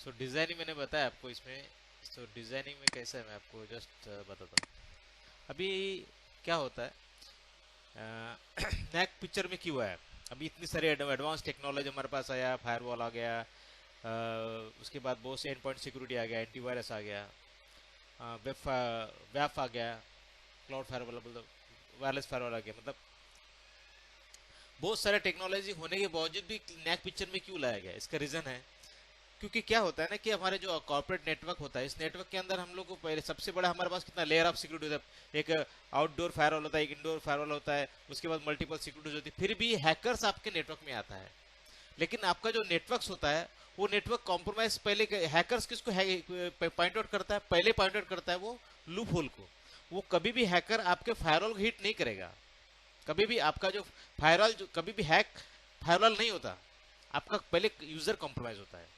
सो designing मैंने बताया आपको इसमें। सो डिज़ाइनिंग में कैसा है मैं आपको जस्ट बताता हूँ। अभी क्या होता है, नैक पिक्चर में क्यों आया? अभी इतनी सारी एडवांस टेक्नोलॉजी हमारे पास आया, फायरवॉल आ गया, उसके बाद बहुत से एंड पॉइंट सिक्योरिटी आ गया, एंटीवायरस आ गया, वेब वैप आ गया, क्लाउड फायरवॉल मतलब वायरलेस फायरवॉल आ गया। मतलब बहुत सारे टेक्नोलॉजी होने के बावजूद भी नैक पिक्चर में क्यों लाया गया? इसका रीज़न है क्योंकि क्या होता है ना कि हमारे जो कॉर्पोरेट नेटवर्क होता है, इस नेटवर्क के अंदर हम लोग को पहले सबसे बड़ा हमारे पास कितना लेयर ऑफ सिक्योरिटी होता है। एक आउटडोर फायरवॉल होता है, एक इंडोर फायरवॉल होता है, उसके बाद मल्टीपल सिक्योरिटीज होती है, फिर भी हैकर्स आपके नेटवर्क में आता है। लेकिन आपका जो नेटवर्क होता है वो नेटवर्क कॉम्प्रोमाइज पहले हैकर्स किसको पॉइंट आउट करता है? पहले पॉइंट आउट करता है वो लूप होल को। वो कभी भी हैकर आपके फायरवॉल को हिट नहीं करेगा। कभी भी आपका जो फायरवॉल जो कभी भी हैक फायरवॉल नहीं होता, आपका पहले यूजर कॉम्प्रोमाइज होता है।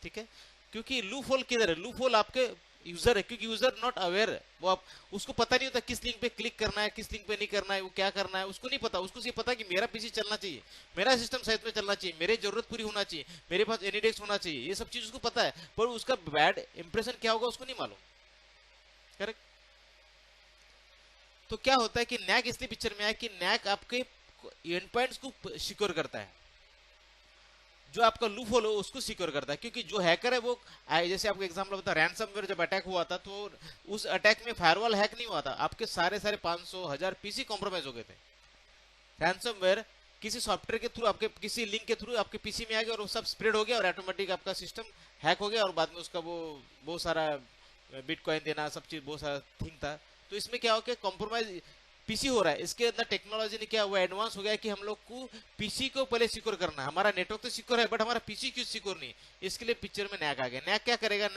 ठीक है, क्योंकि लूप होल किधर है? लूप होल आपके यूजर है, क्योंकि यूजर नॉट अवेयर है। वो आप उसको पता नहीं होता किस लिंक पे क्लिक करना है, किस लिंक पे नहीं करना है, वो क्या करना है उसको नहीं पता। उसको सिर्फ पता है कि मेरा पीसी चलना चाहिए, मेरा सिस्टम सही में चलना चाहिए, मेरी जरूरत पूरी होना चाहिए, मेरे पास एनीडेक्स होना चाहिए, ये सब चीज उसको पता है। पर उसका बैड इंप्रेशन क्या होगा उसको नहीं मालूम। करेक्ट। तो क्या होता है कि नैक इसलिए पिक्चर में आया कि नैक आपके एंड पॉइंट्स को सिक्योर करता है, जो आपका लूप होल हो उसको सिक्योर करता है। क्योंकि जो हैकर है वो जैसे आपको एग्जांपल बता, रैंसमवेयर जब अटैक हुआ था तो उस अटैक में फायरवॉल हैक नहीं हुआ था, आपके सारे सारे 500 1000 पीसी कॉम्प्रोमाइज हो गए थे। रैंसमवेयर किसी सॉफ्टवेयर के थ्रू, आपके किसी लिंक के थ्रू आपके पीसी में आ गया और वो सब स्प्रेड हो गया और ऑटोमेटिक आपका सिस्टम हैक हो गया, और बाद में उसका वो बहुत सारा बिटकॉइन देना सब चीज बहुत सारा थिंग था। तो इसमें क्या हो गया, कॉम्प्रोमाइज पीसी हो रहा है। इसके अंदर टेक्नोलॉजी ने क्या हुआ, एडवांस हो गया कि हम लोग को पीसी को पहले सिक्योर करना है। हमारा नेटवर्क तो सिक्योर है बट हमारा पीसी क्यों सिक्योर नहीं? इसके लिए पिक्चर में नैक आ गया। नैक क्या करेगा?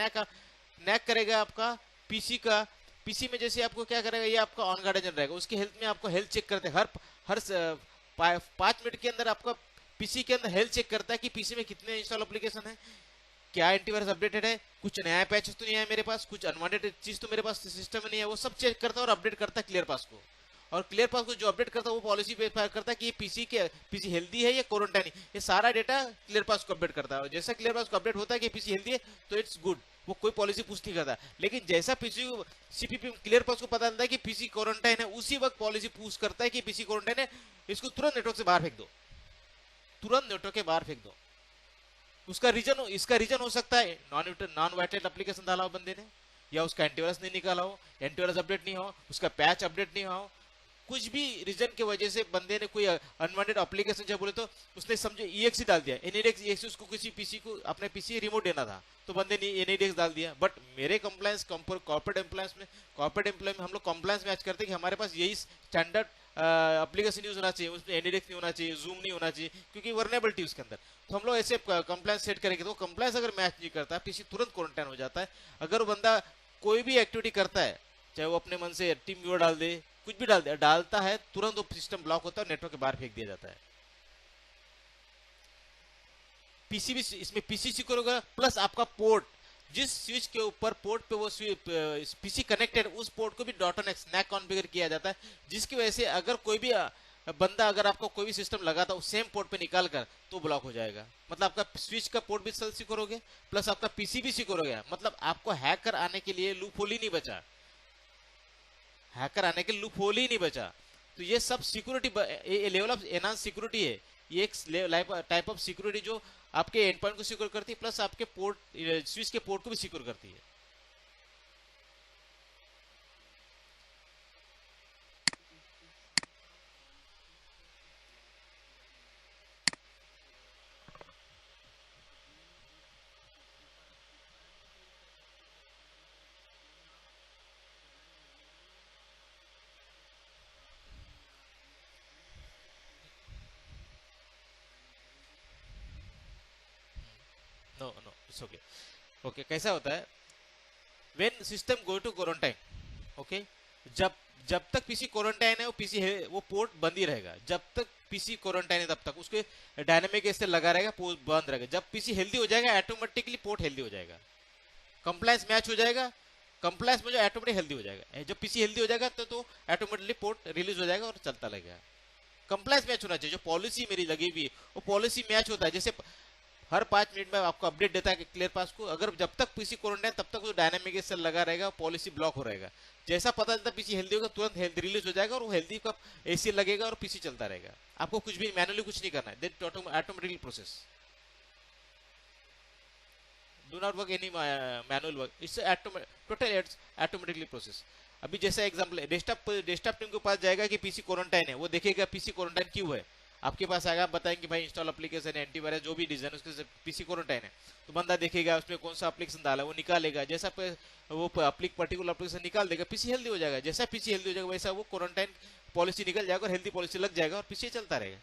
नैक करेगा आपका पीसी का। पीसी में जैसे आपको क्या करेगा, ये आपका ऑन गार्डन रहेगा, उसके हेल्थ में आपको हेल्थ चेक करते हैं हर हर 5 मिनट के अंदर। आपका पीसी के अंदर हेल्थ चेक करता है कि पीसी में कितने इंस्टॉल एप्लीकेशन है, क्या एंटीवायरस अपडेटेड है, कुछ नया पैच तो नहीं है मेरे पास, कुछ अनवांटेड चीज तो मेरे पास सिस्टम में नहीं है। वो सब चेक करता है और अपडेट करता है क्लियर पास को। और क्लियर पास को जो अपडेट करता है वो पॉलिसी पे करता है कि ये पीसी हेल्दी है या क्वारंटाइन, ये सारा डेटा क्लियर पास को अपडेट करता है। और जैसा क्लियर पास को अपडेट होता है कि पीसी हेल्दी है तो इट्स गुड, वो कोई पॉलिसी पूछ नहीं करता। लेकिन जैसा पीसी सीपीपी क्लियर पास को पता चलता है कि पीसी क्वारंटाइन है, उसी वक्त पॉलिसी पूछ करता है कि पीसी क्वारंटाइन है, इसको तुरंत नेटवर्क से बाहर फेंक दो, तुरंत नेटवर्क के बाहर फेंक दो। उसका रीजन, इसका रीजन हो सकता है नॉन वाइटेड एप्लीकेशन डाला हो बंदे ने, या उसका एंटीवायरस नहीं निकाला हो, एंटीवायरस अपडेट नहीं हो, उसका पैच अपडेट नहीं हो, कुछ भी रीजन की वजह से बंदे ने कोई अनवांटेड एप्लीकेशन जब बोले तो उसने समझे ईएक्सी डाल दिया, एनईडीएक्स ईएक्सी, उसको किसी पीसी को अपने पीसी रिमोट देना था तो बंदे ने एनईडीएक्स डाल दिया। बट मेरे कंप्लायंस कॉर्पोरेट एम्प्लॉय में हम लोग कंप्लायंस मैच करते हैं कि हमारे पास यही स्टैंडर्ड एप्लीकेशन यूज होना चाहिए, उसमें एनईडीएक्स नहीं होना चाहिए, जूम नहीं होना चाहिए, क्योंकि वर्नेबिलिटी उसके अंदर। तो हम लोग ऐसे कंप्लायंस सेट करेंगे तो कंप्लायंस अगर मैच नहीं करता पीसी तुरंत क्वारंटाइन हो जाता है। अगर वो बंदा कोई भी एक्टिविटी करता है, चाहे वो अपने मन से टीम व्यूअर डाल दे, कुछ भी डालता है, तुरंत वो सिस्टम ब्लॉक होता है, नेटवर्क के बाहर फेंक दिया जाता है। पीसी भी इसमें पीसी सिक्योर होगा, प्लस आपका पोर्ट, जिस स्विच के ऊपर पोर्ट पे वो पीसी कनेक्टेड, उस पोर्ट को भी डॉट एन स्नैक कॉन्फ़िगर किया जाता है, जिसकी वजह से अगर कोई भी बंदा अगर आपका कोई भी सिस्टम लगाता है सेम पोर्ट पे निकाल कर तो ब्लॉक हो जाएगा। मतलब आपका स्विच का पोर्ट भी सिक्योर हो गया, प्लस आपका पीसी भी सिक्योर हो गया। मतलब आपको हैकर आने के लिए लूप होल ही नहीं बचा, हैकर आने के लूप होल ही नहीं बचा। तो ये सब security level of enhance security है। ये एक टाइप ऑफ सिक्योरिटी जो आपके एंड पॉइंट को सिक्योर करती है, प्लस आपके पोर्ट स्विच के पोर्ट को भी सिक्योर करती है। No no, it's okay. Okay, कैसा होता है, when system go to quarantine, okay, जब जब तक पीसी क्वारंटाइन है वो पीसी है, वो पोर्ट बंद ही रहेगा। जब तक पीसी क्वारंटाइन है तब तक उसके डायनेमिक ऐसे लगा रहेगा, पोर्ट बंद रहेगा। जब पीसी हेल्दी हो जाएगा ऑटोमेटिकली पोर्ट हेल्दी हो जाएगा, कंप्लायंस मैच हो जाएगा, कंप्लायंस में जो ऑटोमेटिक हेल्दी हो जाएगा। जब पीसी हेल्दी हो जाएगा तो ऑटोमेटिकली पोर्ट रिलीज हो जाएगा और चलता लगेगा। कंप्लायंस मैच होना चाहिए, जो पॉलिसी मेरी लगी हुई वो पॉलिसी मैच होता है। जैसे हर 5 मिनट में आपको अपडेट देता है कि क्लियर पास को, अगर जब तक पीसी क्वारंटाइन तब तक वो डायनामिक सेल लगा रहेगा, पॉलिसी ब्लॉक हो रहेगा। जैसा पता चलता पीसी हेल्दी होगा तुरंत हेल्थ रिलीज हो जाएगा और वो हेल्दी का एसी लगेगा और पीसी चलता रहेगा। आपको कुछ भी मैनुअली कुछ नहीं करना है, that automatically process, do not work any manual work, it's total automatically process. अभी जैसा एग्जांपल है, डेस्कटॉप टीम के पास जाएगा कि पीसी क्वारंटाइन है, वो देखेगा पीसी क्वारंटाइन क्यों है, आपके पास आएगा, आप बताएंगे भाई इंस्टॉल एप्लीकेशन है, एंटीवायरस जो भी डिजाइन उसके पीसी क्वारंटाइन है, तो बंदा देखेगा उसमें कौन सा एप्लीकेशन डाला, वो निकालेगा, जैसा वो पर्टिकुलर एप्लीकेशन निकाल देगा, पीसी हेल्दी हो जाएगा। जैसा पीसी हेल्दी हो जाएगा वैसा वो क्वारंटाइन पॉलिसी निकल जाएगा और हेल्दी पॉलिसी लग जाएगा और पीसी चलता रहेगा।